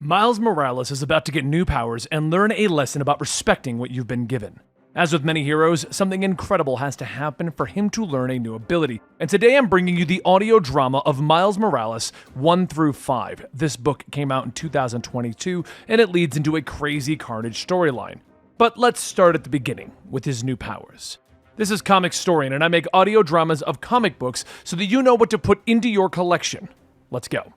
Miles Morales is about to get new powers and learn a lesson about respecting what you've been given. As with many heroes, something incredible has to happen for him to learn a new ability. And today I'm bringing you the audio drama of Miles Morales 1 through 5. This book came out in 2022 and it leads into a crazy Carnage storyline. But let's start at the beginning with his new powers. This is Comicstorian and I make audio dramas of comic books so that you know what to put into your collection. Let's go.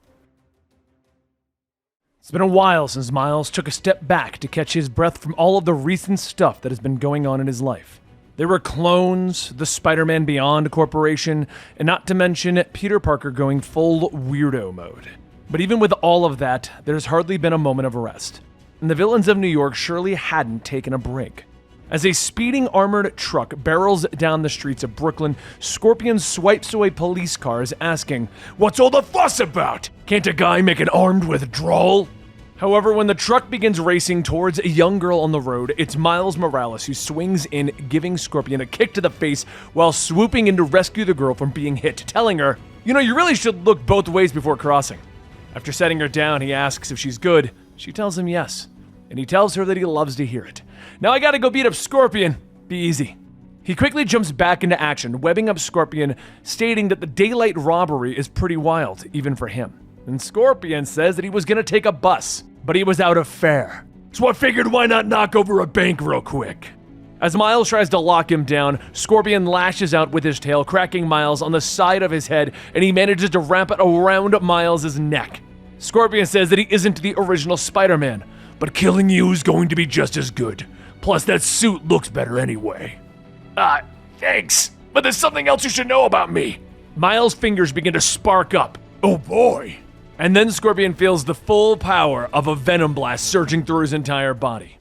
It's been a while since Miles took a step back to catch his breath from all of the recent stuff that has been going on in his life. There were clones, the Spider-Man Beyond Corporation, and not to mention Peter Parker going full weirdo mode. But even with all of that, there's hardly been a moment of rest. And the villains of New York surely hadn't taken a break. As a speeding armored truck barrels down the streets of Brooklyn, Scorpion swipes away police cars asking, "What's all the fuss about? Can't a guy make an armed withdrawal?" However, when the truck begins racing towards a young girl on the road, it's Miles Morales who swings in, giving Scorpion a kick to the face while swooping in to rescue the girl from being hit, telling her, "You really should look both ways before crossing." After setting her down, he asks if she's good. She tells him yes, and he tells her that he loves to hear it. "Now I gotta go beat up Scorpion. Be easy." He quickly jumps back into action, webbing up Scorpion, stating that the daylight robbery is pretty wild, even for him. And Scorpion says that he was gonna take a bus, but he was out of fare. So I figured, why not knock over a bank real quick? As Miles tries to lock him down, Scorpion lashes out with his tail, cracking Miles on the side of his head, and he manages to wrap it around Miles' neck. Scorpion says that he isn't the original Spider-Man, but killing you is going to be just as good. Plus, that suit looks better anyway. Thanks, but there's something else you should know about me. Miles' fingers begin to spark up. Oh boy. And then Scorpion feels the full power of a venom blast surging through his entire body.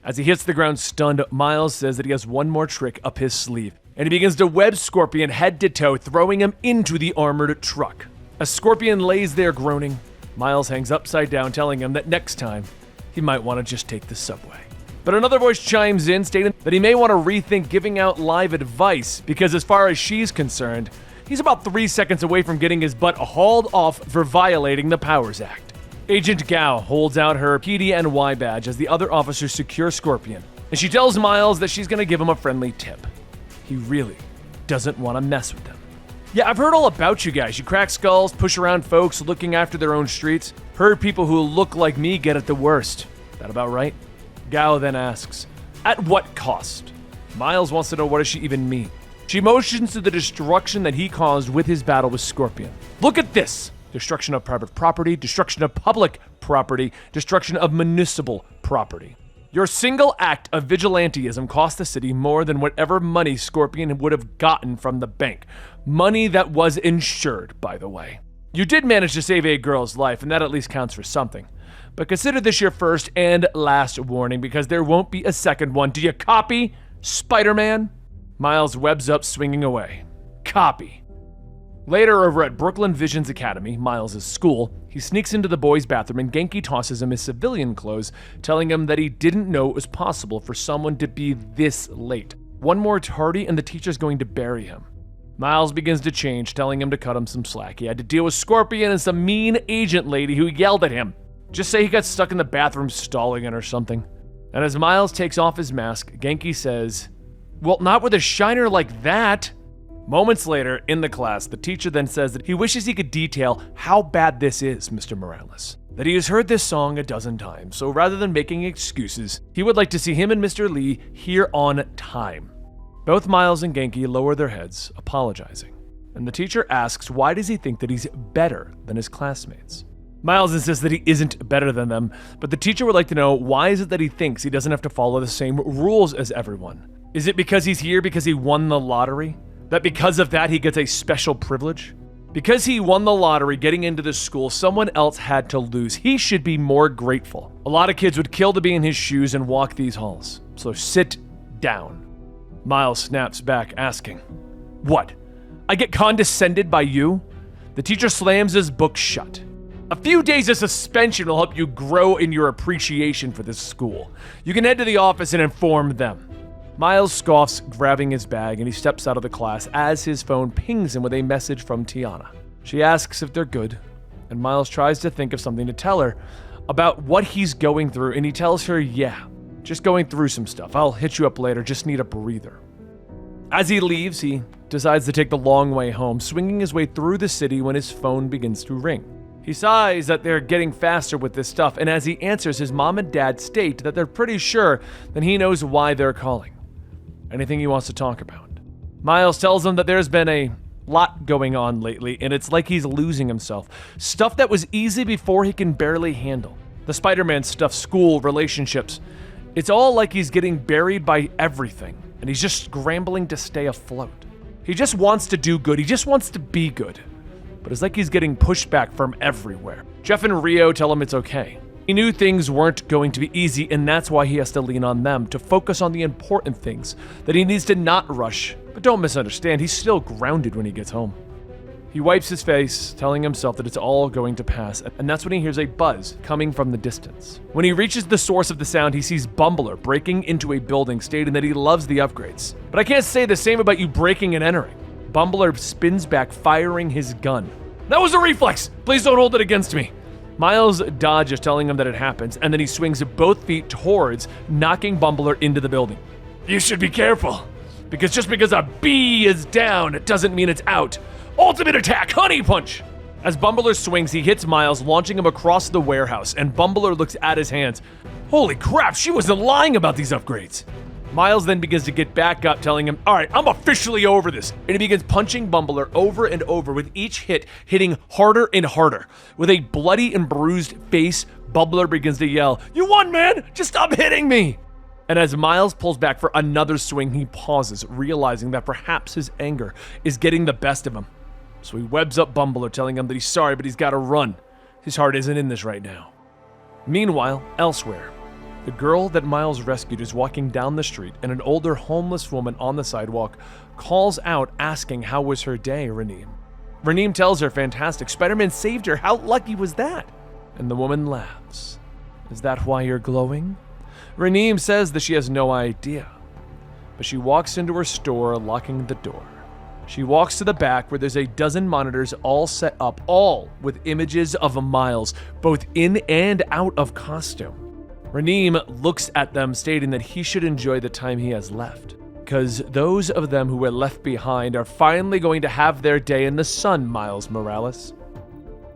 As he hits the ground stunned, Miles says that he has one more trick up his sleeve, and he begins to web Scorpion head to toe, throwing him into the armored truck. As Scorpion lays there groaning, Miles hangs upside down, telling him that next time, he might want to just take the subway. But another voice chimes in, stating that he may want to rethink giving out live advice, because as far as she's concerned, he's about 3 seconds away from getting his butt hauled off for violating the Powers Act. Agent Gao holds out her PDNY badge as the other officers secure Scorpion, and she tells Miles that she's going to give him a friendly tip. He really doesn't want to mess with them. "Yeah, I've heard all about you guys. You crack skulls, push around folks looking after their own streets. Heard people who look like me get it the worst. That about right?" Gao then asks, "At what cost?" Miles wants to know what does she even mean. She motions to the destruction that he caused with his battle with Scorpion. "Look at this! Destruction of private property, destruction of public property, destruction of municipal property. Your single act of vigilantism cost the city more than whatever money Scorpion would have gotten from the bank. Money that was insured, by the way. You did manage to save a girl's life, and that at least counts for something. But consider this your first and last warning, because there won't be a second one. Do you copy, Spider-Man?" Miles webs up, swinging away. Copy. Later, over at Brooklyn Visions Academy, Miles' school, he sneaks into the boys' bathroom and Genki tosses him his civilian clothes, telling him that he didn't know it was possible for someone to be this late. One more tardy and the teacher's going to bury him. Miles begins to change, telling him to cut him some slack. He had to deal with Scorpion and some mean agent lady who yelled at him. Just say he got stuck in the bathroom stalling it or something. And as Miles takes off his mask, Genki says, "Well, not with a shiner like that." Moments later, in the class, the teacher then says that he wishes he could detail how bad this is, Mr. Morales. That he has heard this song a dozen times, so rather than making excuses, he would like to see him and Mr. Lee here on time. Both Miles and Genki lower their heads, apologizing. And the teacher asks why does he think that he's better than his classmates. Miles insists that he isn't better than them, but the teacher would like to know why is it that he thinks he doesn't have to follow the same rules as everyone. Is it because he's here because he won the lottery? That because of that he gets a special privilege? Because he won the lottery getting into this school, someone else had to lose. He should be more grateful. A lot of kids would kill to be in his shoes and walk these halls. So sit down. Miles snaps back, asking, "What? I get condescended by you?" The teacher slams his book shut. "A few days of suspension will help you grow in your appreciation for this school. You can head to the office and inform them." Miles scoffs, grabbing his bag, and he steps out of the class as his phone pings him with a message from Tiana. She asks if they're good, and Miles tries to think of something to tell her, about what he's going through, and he tells her, yeah, just going through some stuff. I'll hit you up later, just need a breather. As he leaves, he decides to take the long way home, swinging his way through the city when his phone begins to ring. He sighs that they're getting faster with this stuff, and as he answers, his mom and dad state that they're pretty sure that he knows why they're calling. Anything he wants to talk about. Miles tells them that there's been a lot going on lately, and it's like he's losing himself. Stuff that was easy before he can barely handle. The Spider-Man stuff, school, relationships. It's all like he's getting buried by everything, and he's just scrambling to stay afloat. He just wants to do good. He just wants to be good. But it's like he's getting pushed back from everywhere. Jeff and Rio tell him it's okay. He knew things weren't going to be easy, and that's why he has to lean on them to focus on the important things, that he needs to not rush. But don't misunderstand, he's still grounded when he gets home. He wipes his face, telling himself that it's all going to pass, and that's when he hears a buzz coming from the distance. When he reaches the source of the sound, he sees Bumbler breaking into a building, stating that he loves the upgrades. But I can't say the same about you breaking and entering. Bumbler spins back, firing his gun. That was a reflex! Please don't hold it against me. Miles dodges, telling him that it happens, and then he swings both feet towards, knocking Bumbler into the building. You should be careful, because just because a bee is down, it doesn't mean it's out. Ultimate attack, honey punch! As Bumbler swings, he hits Miles, launching him across the warehouse, and Bumbler looks at his hands. Holy crap, she wasn't lying about these upgrades. Miles then begins to get back up, telling him, all right, I'm officially over this. And he begins punching Bumbler over and over, with each hit hitting harder and harder. With a bloody and bruised face, Bumbler begins to yell, you won, man! Just stop hitting me! And as Miles pulls back for another swing, he pauses, realizing that perhaps his anger is getting the best of him. So he webs up Bumbler, telling him that he's sorry, but he's got to run. His heart isn't in this right now. Meanwhile, elsewhere, the girl that Miles rescued is walking down the street, and an older homeless woman on the sidewalk calls out, asking how was her day, Raneem. Raneem tells her, fantastic, Spider-Man saved her, how lucky was that? And the woman laughs. Is that why you're glowing? Raneem says that she has no idea, but she walks into her store, locking the door. She walks to the back where there's a dozen monitors all set up, all with images of Miles, both in and out of costume. Raneem looks at them, stating that he should enjoy the time he has left, because those of them who were left behind are finally going to have their day in the sun, Miles Morales.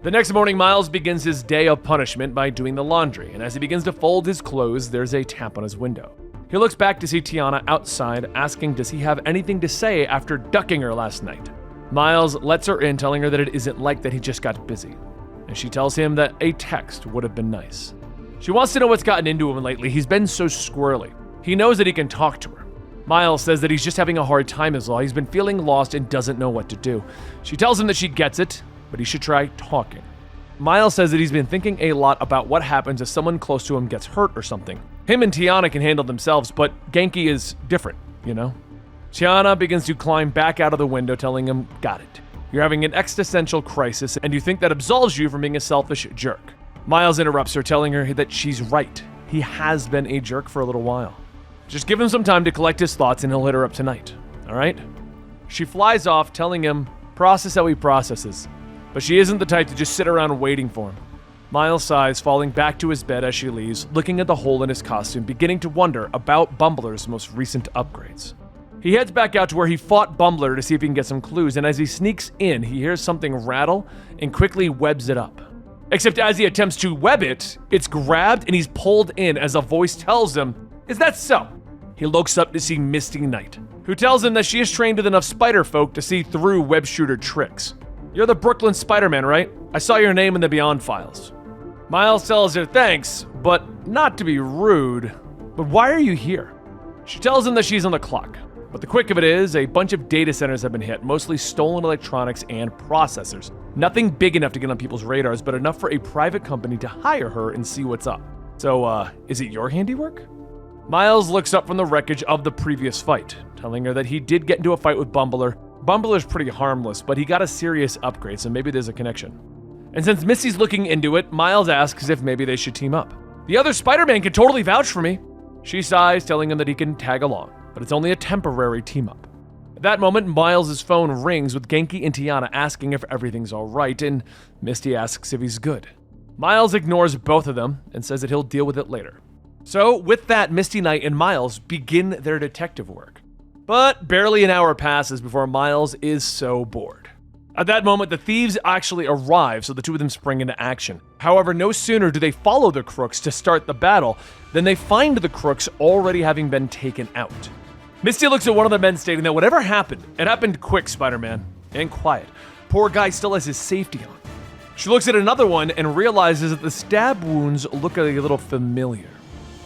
The next morning, Miles begins his day of punishment by doing the laundry, and as he begins to fold his clothes, there's a tap on his window. He looks back to see Tiana outside, asking does he have anything to say after ducking her last night. Miles lets her in, telling her that it isn't like that, he just got busy, and she tells him that a text would have been nice. She wants to know what's gotten into him lately. He's been so squirrely. He knows that he can talk to her. Miles says that he's just having a hard time as well. He's been feeling lost and doesn't know what to do. She tells him that she gets it, but he should try talking. Miles says that he's been thinking a lot about what happens if someone close to him gets hurt or something. Him and Tiana can handle themselves, but Genki is different, you know? Tiana begins to climb back out of the window, telling him, got it. You're having an existential crisis, and you think that absolves you from being a selfish jerk. Miles interrupts her, telling her that she's right. He has been a jerk for a little while. Just give him some time to collect his thoughts and he'll hit her up tonight, all right? She flies off, telling him, process how he processes. But she isn't the type to just sit around waiting for him. Miles sighs, falling back to his bed as she leaves, looking at the hole in his costume, beginning to wonder about Bumbler's most recent upgrades. He heads back out to where he fought Bumbler to see if he can get some clues, and as he sneaks in, he hears something rattle and quickly webs it up. Except as he attempts to web it, it's grabbed and he's pulled in as a voice tells him, is that so? He looks up to see Misty Knight, who tells him that she is trained with enough spider folk to see through web shooter tricks. You're the Brooklyn Spider-Man, right? I saw your name in the Beyond files. Miles tells her thanks, but not to be rude, but why are you here? She tells him that she's on the clock. But the quick of it is, a bunch of data centers have been hit, mostly stolen electronics and processors. Nothing big enough to get on people's radars, but enough for a private company to hire her and see what's up. So, is it your handiwork? Miles looks up from the wreckage of the previous fight, telling her that he did get into a fight with Bumbler. Bumbler's pretty harmless, but he got a serious upgrade, so maybe there's a connection. And since Misty's looking into it, Miles asks if maybe they should team up. The other Spider-Man can totally vouch for me. She sighs, telling him that he can tag along, but it's only a temporary team-up. At that moment, Miles' phone rings with Genki and Tiana asking if everything's all right, and Misty asks if he's good. Miles ignores both of them and says that he'll deal with it later. So with that, Misty Knight and Miles begin their detective work. But barely an hour passes before Miles is so bored. At that moment, the thieves actually arrive, so the two of them spring into action. However, no sooner do they follow the crooks to start the battle than they find the crooks already having been taken out. Misty looks at one of the men stating that whatever happened, it happened quick, Spider-Man, and quiet. Poor guy still has his safety on. She looks at another one and realizes that the stab wounds look a little familiar.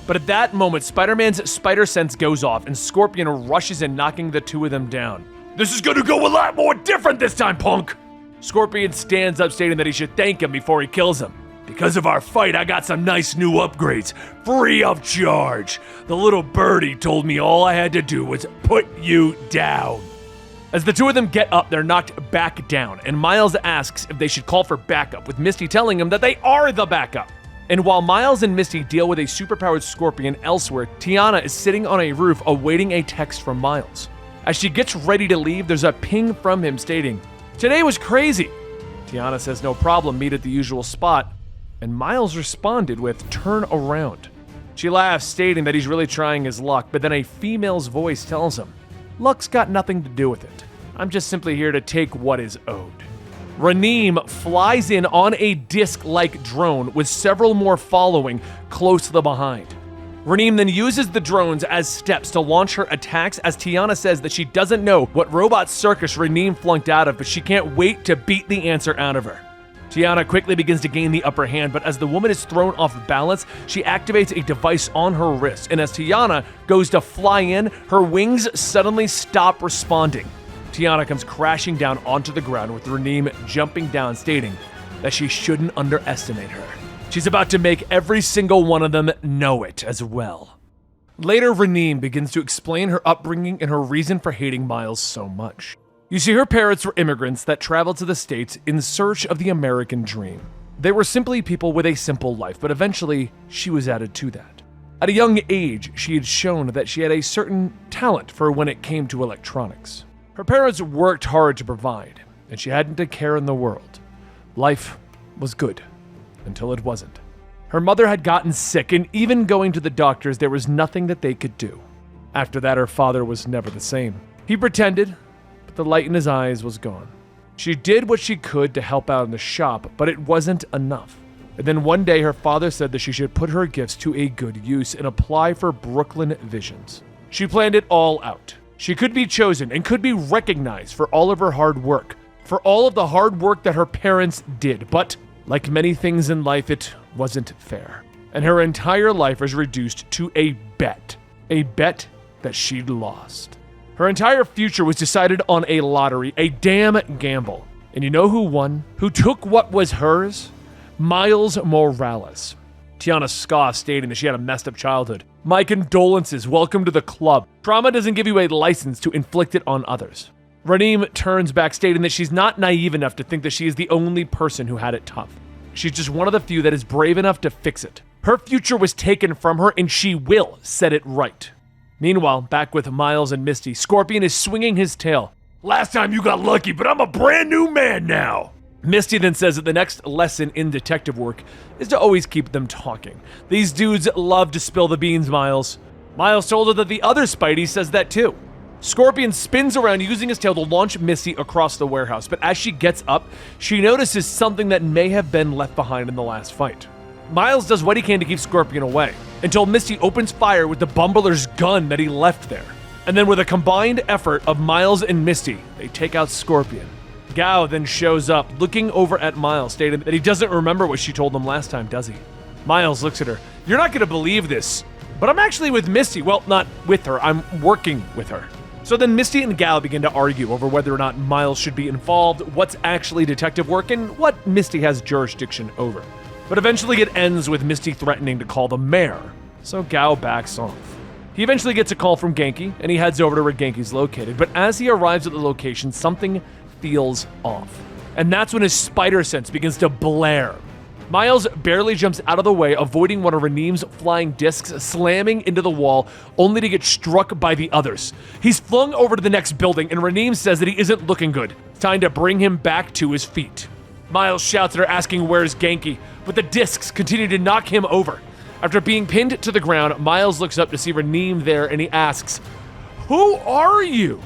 But at that moment, Spider-Man's spider sense goes off and Scorpion rushes in, knocking the two of them down. "This is gonna go a lot more different this time, punk!" Scorpion stands up stating that he should thank him before he kills him. "Because of our fight, I got some nice new upgrades, free of charge. The little birdie told me all I had to do was put you down." As the two of them get up, they're knocked back down, and Miles asks if they should call for backup, with Misty telling him that they are the backup. And while Miles and Misty deal with a superpowered Scorpion elsewhere, Tiana is sitting on a roof awaiting a text from Miles. As she gets ready to leave, there's a ping from him stating, "Today was crazy." Tiana says no problem, meet at the usual spot, and Miles responded with, "Turn around." She laughs, stating that he's really trying his luck, but then a female's voice tells him, "Luck's got nothing to do with it. I'm just simply here to take what is owed." Raneem flies in on a disc-like drone with several more following closely behind. Raneem then uses the drones as steps to launch her attacks, as Tiana says that she doesn't know what robot circus Raneem flunked out of, but she can't wait to beat the answer out of her. Tiana quickly begins to gain the upper hand, but as the woman is thrown off balance, she activates a device on her wrist, and as Tiana goes to fly in, her wings suddenly stop responding. Tiana comes crashing down onto the ground, with Raneem jumping down, stating that she shouldn't underestimate her. She's about to make every single one of them know it as well. Later, Raneem begins to explain her upbringing and her reason for hating Miles so much. You see, her parents were immigrants that traveled to the States in search of the American dream. They were simply people with a simple life, but eventually she was added to that. At a young age, she had shown that she had a certain talent for when it came to electronics. Her parents worked hard to provide, and she hadn't a care in the world. Life was good, until it wasn't. Her mother had gotten sick, and even going to the doctors, there was nothing that they could do. After that, her father was never the same. He pretended, but the light in his eyes was gone. She did what she could to help out in the shop, but it wasn't enough. And then one day, her father said that she should put her gifts to a good use and apply for Brooklyn Visions. She planned it all out. She could be chosen and could be recognized for all of her hard work, for all of the hard work that her parents did, but like many things in life, it wasn't fair. And her entire life was reduced to a bet that she'd lost. Her entire future was decided on a lottery, a damn gamble. And you know who won? Who took what was hers? Miles Morales. Tiana scoffed, stating that she had a messed up childhood. "My condolences, welcome to the club. Trauma doesn't give you a license to inflict it on others." Raneem turns back, stating that she's not naive enough to think that she is the only person who had it tough. She's just one of the few that is brave enough to fix it. Her future was taken from her, and she will set it right. Meanwhile, back with Miles and Misty, Scorpion is swinging his tail. "Last time you got lucky, but I'm a brand new man now." Misty then says that the next lesson in detective work is to always keep them talking. These dudes love to spill the beans, Miles. Miles told her that the other Spidey says that too. Scorpion spins around using his tail to launch Misty across the warehouse, but as she gets up, she notices something that may have been left behind in the last fight. Miles does what he can to keep Scorpion away, until Misty opens fire with the Bumbler's gun that he left there. And then with a combined effort of Miles and Misty, they take out Scorpion. Gao then shows up, looking over at Miles, stating that he doesn't remember what she told him last time, does he? Miles looks at her. "You're not gonna believe this, but I'm actually with Misty." Well, not with her, I'm working with her. So then Misty and Gao begin to argue over whether or not Miles should be involved, what's actually detective work, and what Misty has jurisdiction over. But eventually it ends with Misty threatening to call the mayor, so Gao backs off. He eventually gets a call from Genki, and he heads over to where Genki's located, but as he arrives at the location, something feels off. And that's when his spider sense begins to blare. Miles barely jumps out of the way, avoiding one of Raneem's flying discs, slamming into the wall, only to get struck by the others. He's flung over to the next building, and Raneem says that he isn't looking good. It's time to bring him back to his feet. Miles shouts at her, asking where's Genki, but the discs continue to knock him over. After being pinned to the ground, Miles looks up to see Reneem there and he asks, "Who are you?"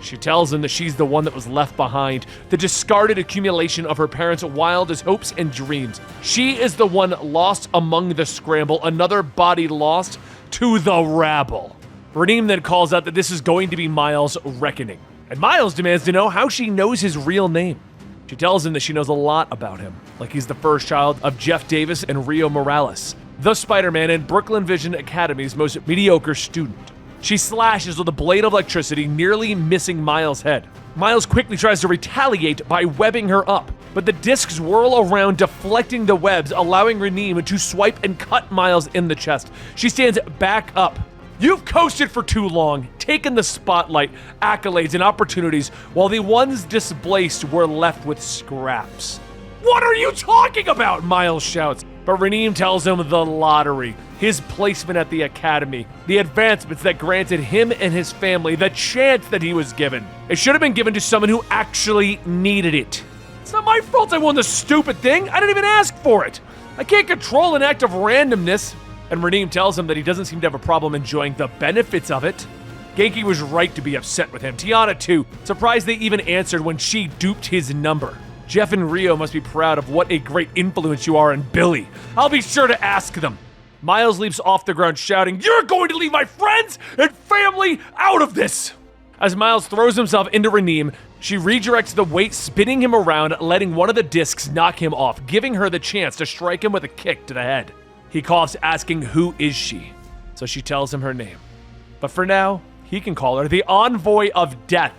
She tells him that she's the one that was left behind, the discarded accumulation of her parents' wildest hopes and dreams. She is the one lost among the scramble, another body lost to the rabble. Reneem then calls out that this is going to be Miles' reckoning, and Miles demands to know how she knows his real name. She tells him that she knows a lot about him, like he's the first child of Jeff Davis and Rio Morales, the Spider-Man and Brooklyn Vision Academy's most mediocre student. She slashes with a blade of electricity, nearly missing Miles' head. Miles quickly tries to retaliate by webbing her up, but the discs whirl around, deflecting the webs, allowing Reneem to swipe and cut Miles in the chest. She stands back up. You've coasted for too long, taken the spotlight, accolades, and opportunities, while the ones displaced were left with scraps. What are you talking about? Miles shouts. But Reneem tells him the lottery, his placement at the academy, the advancements that granted him and his family, the chance that he was given. It should have been given to someone who actually needed it. It's not my fault I won the stupid thing. I didn't even ask for it. I can't control an act of randomness. And Reneem tells him that he doesn't seem to have a problem enjoying the benefits of it. Genki was right to be upset with him. Tiana too, surprised they even answered when she duped his number. Jeff and Rio must be proud of what a great influence you are on Billy. I'll be sure to ask them. Miles leaps off the ground shouting, "You're going to leave my friends and family out of this!" As Miles throws himself into Reneem, she redirects the weight, spinning him around, letting one of the discs knock him off, giving her the chance to strike him with a kick to the head. He coughs, asking who is she, so she tells him her name. But for now, he can call her the Envoy of Death.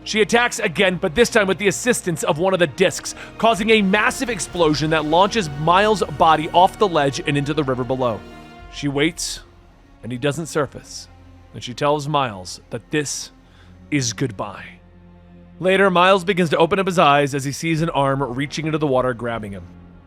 She attacks again, but this time with the assistance of one of the discs, causing a massive explosion that launches Miles' body off the ledge and into the river below. She waits, and he doesn't surface, and she tells Miles that this is goodbye. Later, Miles begins to open up his eyes as he sees an arm reaching into the water, grabbing him.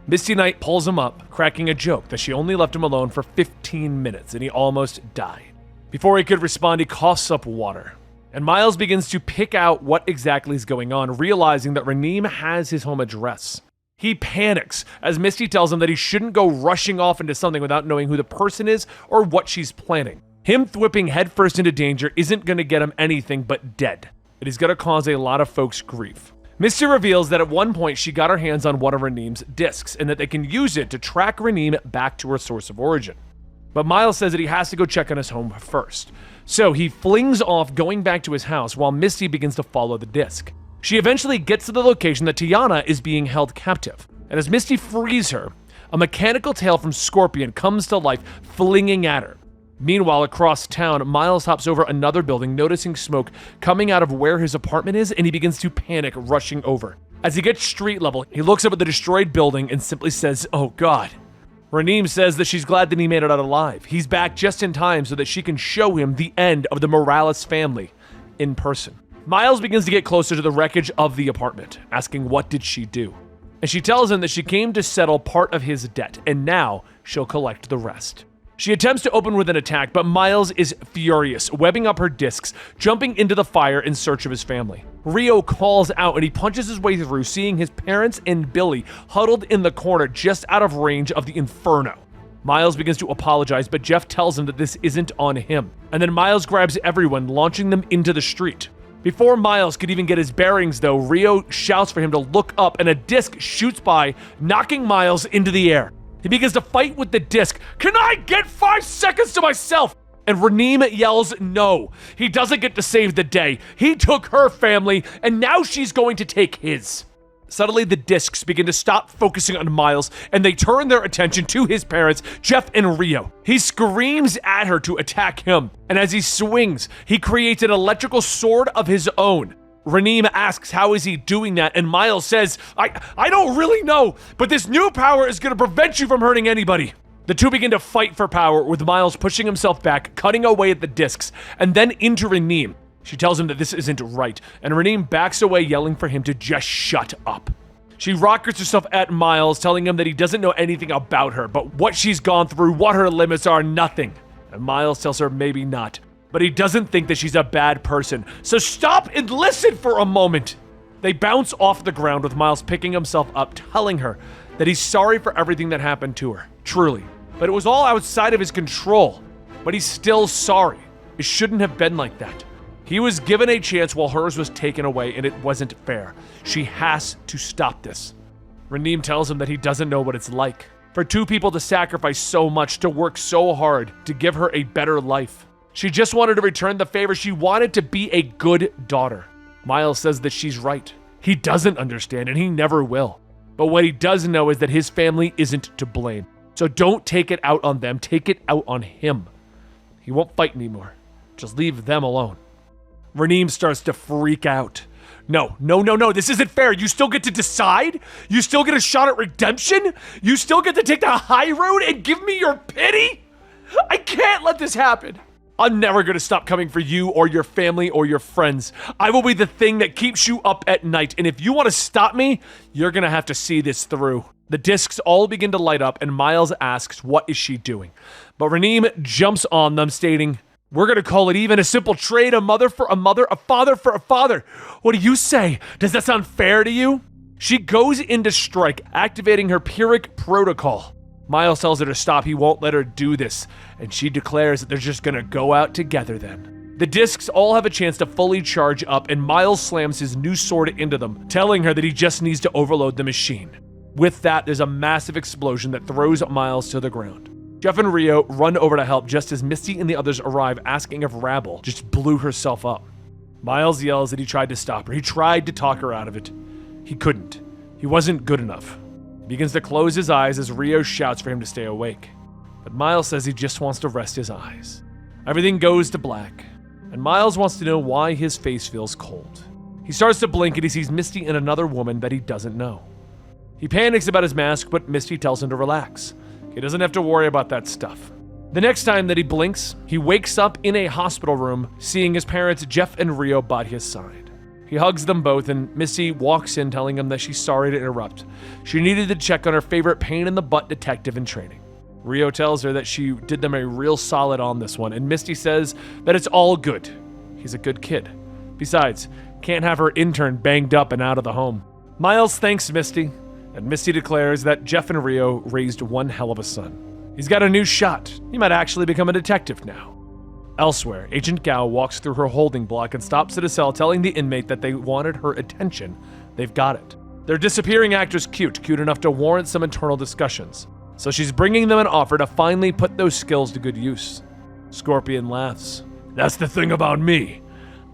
Misty Knight pulls him up, cracking a joke that she only left him alone for 15 minutes, and he almost died. Before he could respond, he coughs up water. And Miles begins to pick out what exactly is going on, realizing that Reneem has his home address. He panics as Misty tells him that he shouldn't go rushing off into something without knowing who the person is or what she's planning. Him thwipping headfirst into danger isn't going to get him anything but dead. It is going to cause a lot of folks grief. Misty reveals that at one point she got her hands on one of Reneem's discs and that they can use it to track Reneem back to her source of origin. But Miles says that he has to go check on his home first. So he flings off, going back to his house while Misty begins to follow the disc. She eventually gets to the location that Tiana is being held captive. And as Misty frees her, a mechanical tail from Scorpion comes to life, flinging at her. Meanwhile, across town, Miles hops over another building, noticing smoke coming out of where his apartment is, and he begins to panic, rushing over. As he gets street level, he looks up at the destroyed building and simply says, "Oh God." Reneem says that she's glad that he made it out alive. He's back just in time so that she can show him the end of the Morales family in person. Miles begins to get closer to the wreckage of the apartment, asking what did she do? And she tells him that she came to settle part of his debt, and now she'll collect the rest. She attempts to open with an attack, but Miles is furious, webbing up her discs, jumping into the fire in search of his family. Rio calls out and he punches his way through, seeing his parents and Billy huddled in the corner just out of range of the inferno. Miles begins to apologize, but Jeff tells him that this isn't on him. And then Miles grabs everyone, launching them into the street. Before Miles could even get his bearings though, Rio shouts for him to look up and a disc shoots by, knocking Miles into the air. He begins to fight with the disc. "Can I get 5 seconds to myself?" And Reneem yells no. He doesn't get to save the day. He took her family, and now she's going to take his. Suddenly, the discs begin to stop focusing on Miles, and they turn their attention to his parents, Jeff and Rio. He screams at her to attack him, and as he swings, he creates an electrical sword of his own. Reneem asks how is he doing that, and Miles says, I don't really know, but this new power is going to prevent you from hurting anybody. The two begin to fight for power, with Miles pushing himself back, cutting away at the discs, and then into Reneem. She tells him that this isn't right, and Reneem backs away, yelling for him to just shut up. She rockets herself at Miles, telling him that he doesn't know anything about her, but what she's gone through, what her limits are, nothing. And Miles tells her maybe not. But he doesn't think that she's a bad person. So stop and listen for a moment. They bounce off the ground with Miles picking himself up, telling her that he's sorry for everything that happened to her, truly. But it was all outside of his control. But he's still sorry. It shouldn't have been like that. He was given a chance while hers was taken away, and it wasn't fair. She has to stop this. Raneem tells him that he doesn't know what it's like for two people to sacrifice so much, to work so hard, to give her a better life. She just wanted to return the favor. She wanted to be a good daughter. Miles says that she's right. He doesn't understand, and he never will. But what he does know is that his family isn't to blame. So don't take it out on them. Take it out on him. He won't fight anymore. Just leave them alone. Raneem starts to freak out. No. This isn't fair. You still get to decide? You still get a shot at redemption? You still get to take the high road and give me your pity? I can't let this happen. I'm never going to stop coming for you or your family or your friends. I will be the thing that keeps you up at night. And if you want to stop me, you're going to have to see this through. The discs all begin to light up, and Miles asks, what is she doing? But Raneem jumps on them, stating, we're going to call it even, a simple trade, a mother for a mother, a father for a father. What do you say? Does that sound fair to you? She goes into strike, activating her Pyrrhic protocol. Miles tells her to stop. He won't let her do this, and she declares that they're just going to go out together then. The discs all have a chance to fully charge up, and Miles slams his new sword into them, telling her that he just needs to overload the machine. With that, there's a massive explosion that throws Miles to the ground. Jeff and Rio run over to help just as Misty and the others arrive, asking if Rabble just blew herself up. Miles yells that he tried to stop her. He tried to talk her out of it. He couldn't. He wasn't good enough. He begins to close his eyes as Rio shouts for him to stay awake. But Miles says he just wants to rest his eyes. Everything goes to black, and Miles wants to know why his face feels cold. He starts to blink and he sees Misty and another woman that he doesn't know. He panics about his mask, but Misty tells him to relax. He doesn't have to worry about that stuff. The next time that he blinks, he wakes up in a hospital room, seeing his parents Jeff and Rio by his side. He hugs them both, and Missy walks in telling him that she's sorry to interrupt. She needed to check on her favorite pain-in-the-butt detective in training. Rio tells her that she did them a real solid on this one, and Misty says that it's all good. He's a good kid. Besides, can't have her intern banged up and out of the home. Miles thanks Misty, and Misty declares that Jeff and Rio raised one hell of a son. He's got a new shot. He might actually become a detective now. Elsewhere, Agent Gao walks through her holding block and stops at a cell, telling the inmate that they wanted her attention. They've got it. Their disappearing actor's cute enough to warrant some internal discussions. So she's bringing them an offer to finally put those skills to good use. Scorpion laughs. That's the thing about me.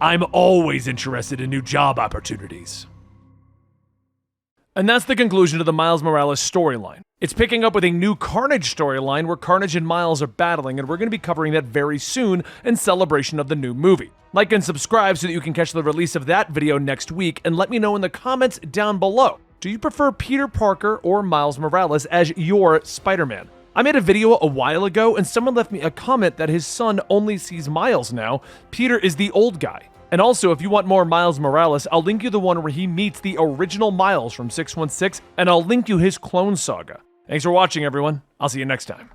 I'm always interested in new job opportunities. And that's the conclusion of the Miles Morales storyline. It's picking up with a new Carnage storyline where Carnage and Miles are battling, and we're going to be covering that very soon in celebration of the new movie. Like and subscribe so that you can catch the release of that video next week, and let me know in the comments down below. Do you prefer Peter Parker or Miles Morales as your Spider-Man? I made a video a while ago, and someone left me a comment that his son only sees Miles now. Peter is the old guy. And also, if you want more Miles Morales, I'll link you the one where he meets the original Miles from 616, and I'll link you his Clone Saga. Thanks for watching, everyone. I'll see you next time.